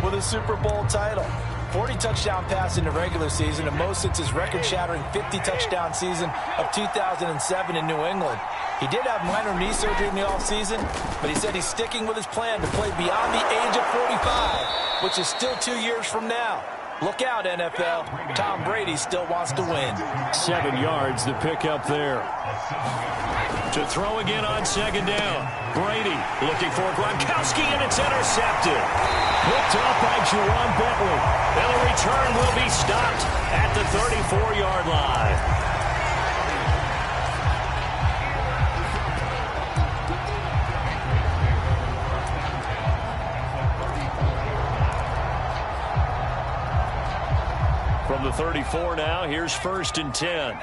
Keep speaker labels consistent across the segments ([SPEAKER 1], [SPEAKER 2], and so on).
[SPEAKER 1] with a Super Bowl title. 40 touchdown pass in the regular season, and most since his record-shattering 50-touchdown season of 2007 in New England. He did have minor knee surgery in the offseason, but he said he's sticking with his plan to play beyond the age of 45, which is still 2 years from now. Look out, NFL. Tom Brady still wants to win.
[SPEAKER 2] 7 yards, the pickup there. To throw again on second down. Brady looking for Gronkowski, and it's intercepted. Picked off by Juwan Bentley. And the return will be stopped at the 34-yard line. From the 34 now, here's 1st and 10.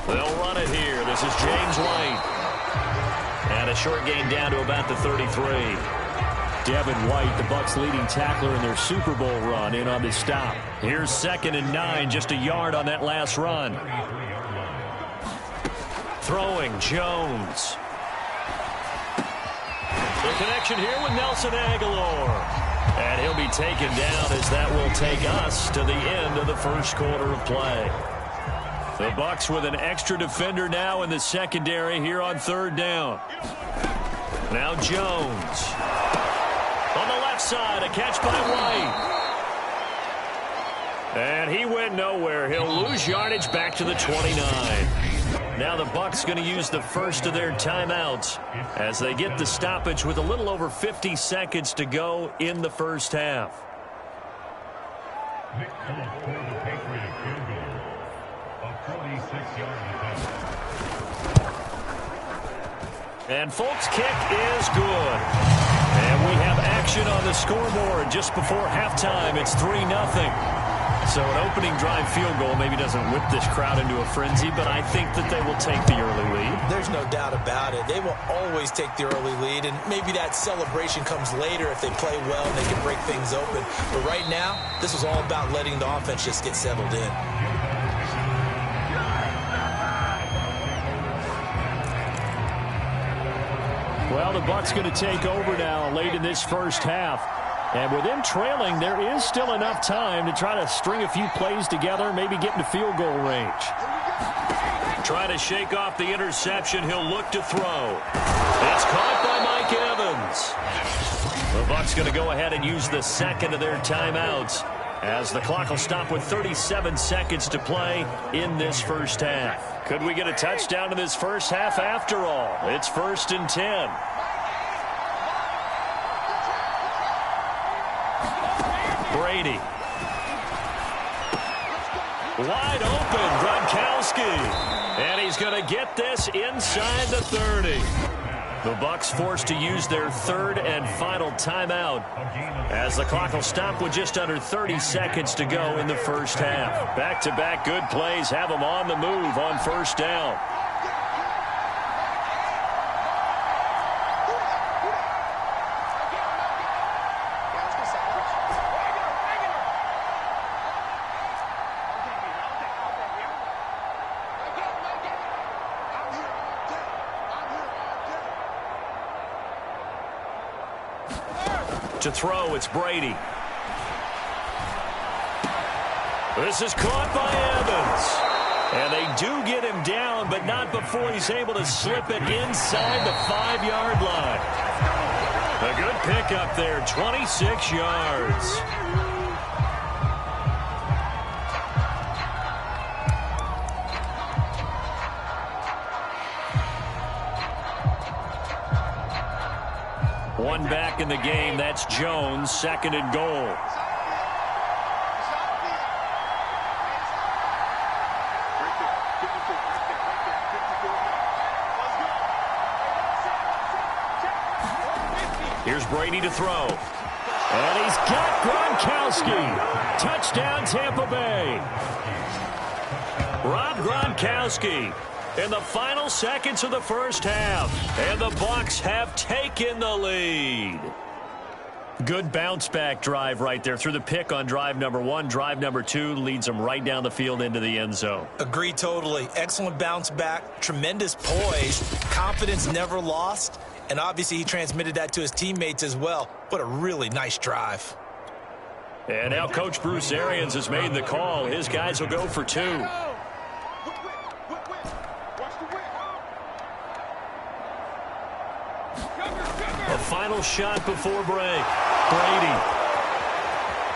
[SPEAKER 2] They'll run it here. This is James White. And a short gain down to about the 33. Devin White, the Bucs' leading tackler in their Super Bowl run, in on the stop. Here's 2nd and 9, just a yard on that last run. Throwing, Jones. The connection here with Nelson Aguilar. And he'll be taken down as that will take us to the end of the first quarter of play. The Bucs with an extra defender now in the secondary here on 3rd down. Now Jones. On the left side, a catch by White. And he went nowhere. He'll lose yardage back to the 29. Now the Bucs going to use the first of their timeouts as they get the stoppage with a little over 50 seconds to go in the first half. And Folk's kick is good. And we have action on the scoreboard just before halftime. It's 3-0. So an opening drive field goal maybe doesn't whip this crowd into a frenzy, but I think that they will take the early lead.
[SPEAKER 1] There's no doubt about it. They will always take the early lead, and maybe that celebration comes later if they play well and they can break things open. But right now, this is all about letting the offense just get settled in.
[SPEAKER 2] Well, the Bucs going to take over now late in this first half. And with them trailing, there is still enough time to try to string a few plays together, maybe get into field goal range. Trying to shake off the interception. He'll look to throw. It's caught by Mike Evans. The Bucs going to go ahead and use the second of their timeouts as the clock will stop with 37 seconds to play in this first half. Could we get a touchdown in this first half after all? It's 1st and 10. Brady. Wide open, Gronkowski. And he's going to get this inside the 30. The Bucs forced to use their 3rd and final timeout as the clock will stop with just under 30 seconds to go in the first half. Back-to-back good plays have them on the move on 1st down. To throw, it's Brady. This is caught by Evans. And they do get him down, but not before he's able to slip it inside the 5-yard line. A good pickup there, 26 yards. One back in the game. That's Jones, 2nd and goal. Here's Brady to throw. And he's got Gronkowski. Touchdown, Tampa Bay. Rob Gronkowski in the final seconds of the first half. And the Bucs have taken the lead. Good bounce-back drive right there through the pick on drive number 1. Drive number 2 leads them right down the field into the end zone.
[SPEAKER 1] Agree totally. Excellent bounce back, tremendous poise, confidence never lost, and obviously he transmitted that to his teammates as well. What a really nice drive.
[SPEAKER 2] And now Coach Bruce Arians has made the call. His guys will go for 2. A final shot before break. Brady.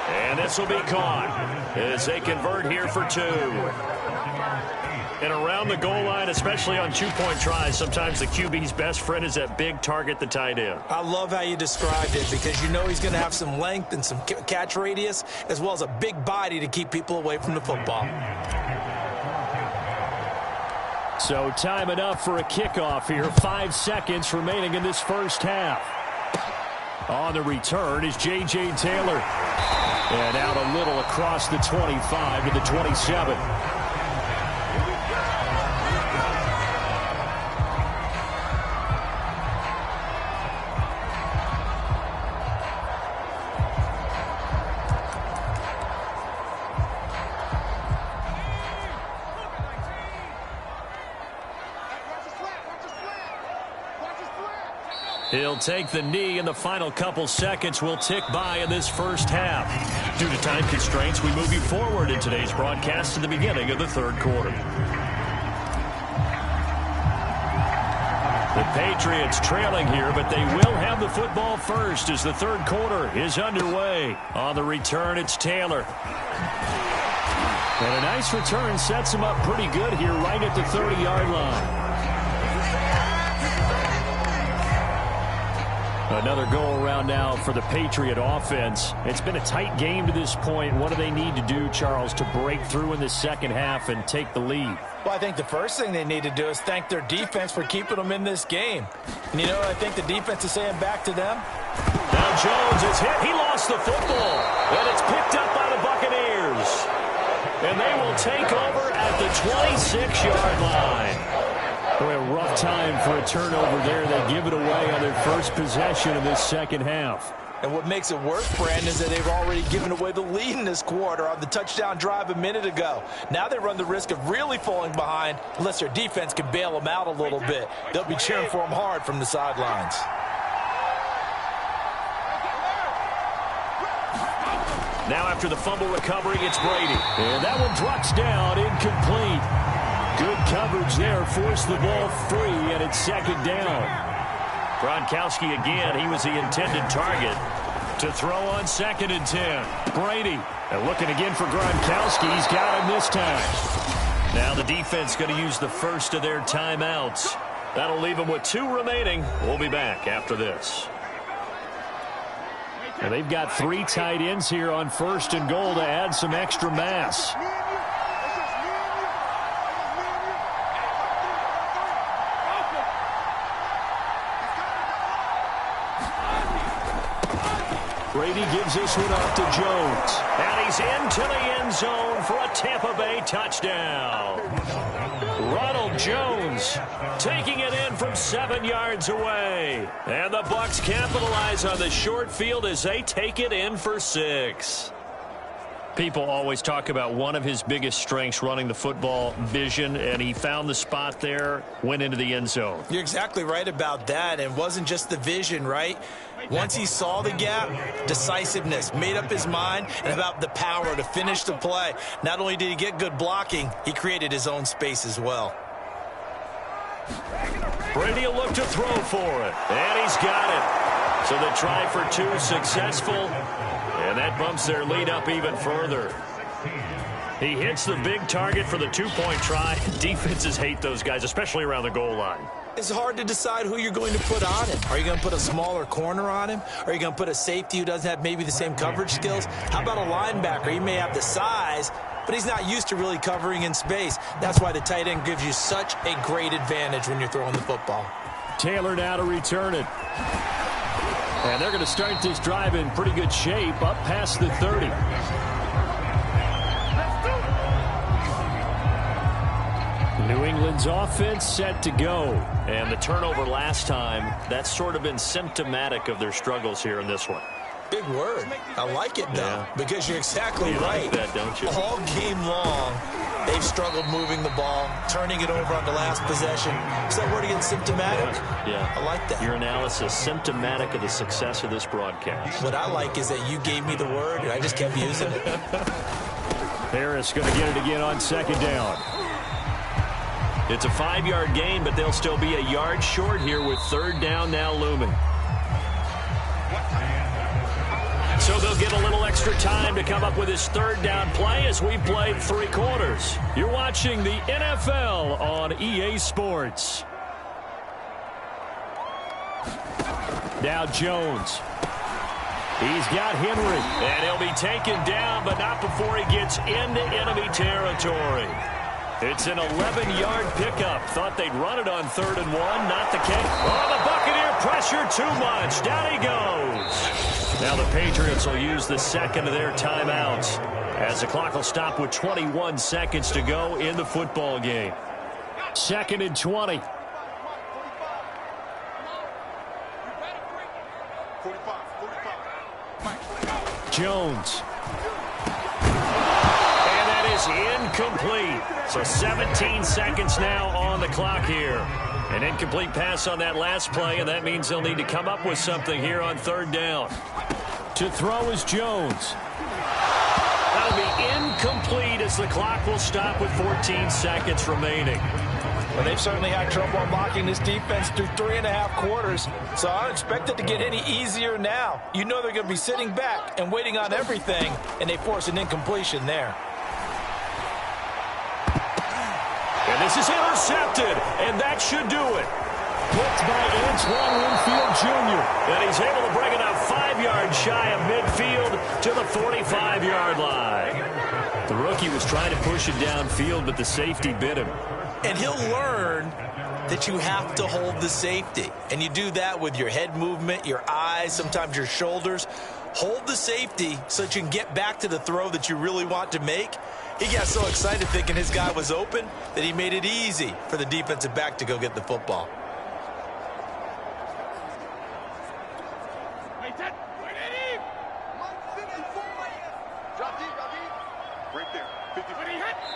[SPEAKER 2] And this will be caught as they convert here for 2. And around the goal line, especially on 2-point tries, sometimes the QB's best friend is that big target, the tight end.
[SPEAKER 1] I love how you described it because you know he's going to have some length and some catch radius as well as a big body to keep people away from the football.
[SPEAKER 2] So time enough for a kickoff here. 5 seconds remaining in this first half. On the return is J.J. Taylor. And out a little across the 25 to the 27. He'll take the knee, and the final couple seconds will tick by in this first half. Due to time constraints, we move you forward in today's broadcast to the beginning of the third quarter. The Patriots trailing here, but they will have the football first as the third quarter is underway. On the return, it's Taylor. And a nice return sets him up pretty good here right at the 30-yard line. Another go-around now for the Patriot offense. It's been a tight game to this point. What do they need to do, Charles, to break through in the second half and take the lead?
[SPEAKER 1] Well, I think the first thing they need to do is thank their defense for keeping them in this game. And you know what I think the defense is saying back to them?
[SPEAKER 2] Now Jones is hit. He lost the football. And it's picked up by the Buccaneers. And they will take over at the 26-yard line. Boy, a rough time for a turnover there. They give it away on their first possession of this second half.
[SPEAKER 1] And what makes it worse, Brandon, is that they've already given away the lead in this quarter on the touchdown drive a minute ago. Now they run the risk of really falling behind unless their defense can bail them out a little bit. They'll be cheering for them hard from the sidelines.
[SPEAKER 2] Now after the fumble recovery, it's Brady. And that one drops down, incomplete. Good coverage there, forced the ball free, and it's second down. Gronkowski again, he was the intended target to throw on 2nd and 10. Brady, and looking again for Gronkowski, he's got him this time. Now the defense going to use the first of their timeouts. That'll leave them with 2 remaining. We'll be back after this. And they've got 3 tight ends here on 1st and goal to add some extra mass. Brady gives this one off to Jones. And he's into the end zone for a Tampa Bay touchdown. Ronald Jones taking it in from 7 yards away. And the Bucs capitalize on the short field as they take it in for 6. People always talk about one of his biggest strengths running the football, vision, and he found the spot there, went into the end zone.
[SPEAKER 1] You're exactly right about that. It wasn't just the vision, right? Once he saw the gap, decisiveness, made up his mind, and about the power to finish the play. Not only did he get good blocking, he created his own space as well.
[SPEAKER 2] Brady will look to throw for it, and he's got it. So the try for 2 successful, and that bumps their lead up even further. He hits the big target for the 2-point try. Defenses hate those guys, especially around the goal line.
[SPEAKER 1] It's hard to decide who you're going to put on him. Are you going to put a smaller corner on him? Are you going to put a safety who doesn't have maybe the same coverage skills? How about a linebacker? He may have the size, but he's not used to really covering in space. That's why the tight end gives you such a great advantage when you're throwing the football. Taylor now to return it. And they're going to start this drive in pretty good shape, up past the 30. New England's offense set to go. And the turnover last time, that's sort of been symptomatic of their struggles here in this one. Big word. I like it, though, because you're exactly right.
[SPEAKER 2] Like that, don't you?
[SPEAKER 1] All game long, they've struggled moving the ball, turning it over on the last possession. Is that word again, symptomatic?
[SPEAKER 2] Yeah.
[SPEAKER 1] I like that.
[SPEAKER 2] Your analysis, symptomatic of the success of this broadcast.
[SPEAKER 1] What I like is that you gave me the word, and I just kept using it.
[SPEAKER 2] Harris going to get it again on second down. It's a 5-yard gain, but they'll still be a yard short here with third down now looming. So they'll get a little extra time to come up with his third down play as we played 3 quarters. You're watching the NFL on EA Sports. Now Jones. He's got Henry. And he'll be taken down, but not before he gets into enemy territory. It's an 11-yard pickup. Thought they'd run it on 3rd and 1. Not the case. Oh, the Buccaneer pressure too much. Down he goes. Now the Patriots will use the second of their timeouts as the clock will stop with 21 seconds to go in the football game. 2nd and 20. Jones. And that is incomplete. So 17 seconds now on the clock here. An incomplete pass on that last play, and that means they'll need to come up with something here on 3rd down. To throw is Jones. That'll be incomplete as the clock will stop with 14 seconds remaining.
[SPEAKER 1] Well, they've certainly had trouble unlocking this defense through 3.5 quarters, so I don't expect it to get any easier now. You know they're going to be sitting back and waiting on everything, and they force an incompletion there.
[SPEAKER 2] And this is intercepted, and that should do it. Blitzed by Antoine Winfield Jr. And he's able to bring it up 5 yards shy of midfield to the 45-yard line. The rookie was trying to push it downfield, but the safety bit him.
[SPEAKER 1] And he'll learn that you have to hold the safety. And you do that with your head movement, your eyes, sometimes your shoulders. Hold the safety so that you can get back to the throw that you really want to make. He got so excited thinking his guy was open that he made it easy for the defensive back to go get the football.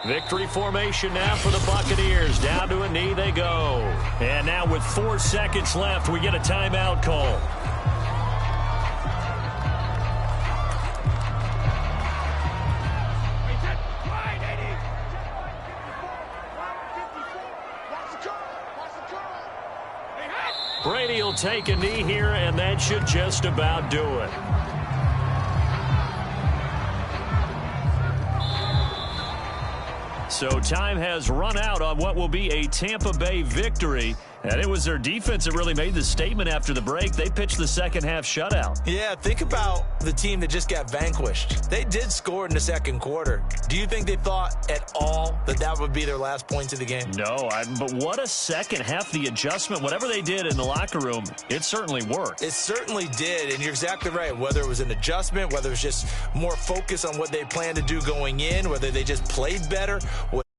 [SPEAKER 2] Victory formation now for the Buccaneers. Down to a knee they go. And now with 4 seconds left, we get a timeout call. Brady will take a knee here, and that should just about do it. So time has run out on what will be a Tampa Bay victory. And it was their defense that really made the statement after the break. They pitched the second-half shutout.
[SPEAKER 1] Yeah, think about the team that just got vanquished. They did score in the second quarter. Do you think they thought at all that that would be their last points of the game?
[SPEAKER 2] No, but what a second half. The adjustment, whatever they did in the locker room, it certainly worked.
[SPEAKER 1] It certainly did, and you're exactly right. Whether it was an adjustment, whether it was just more focus on what they planned to do going in, whether they just played better,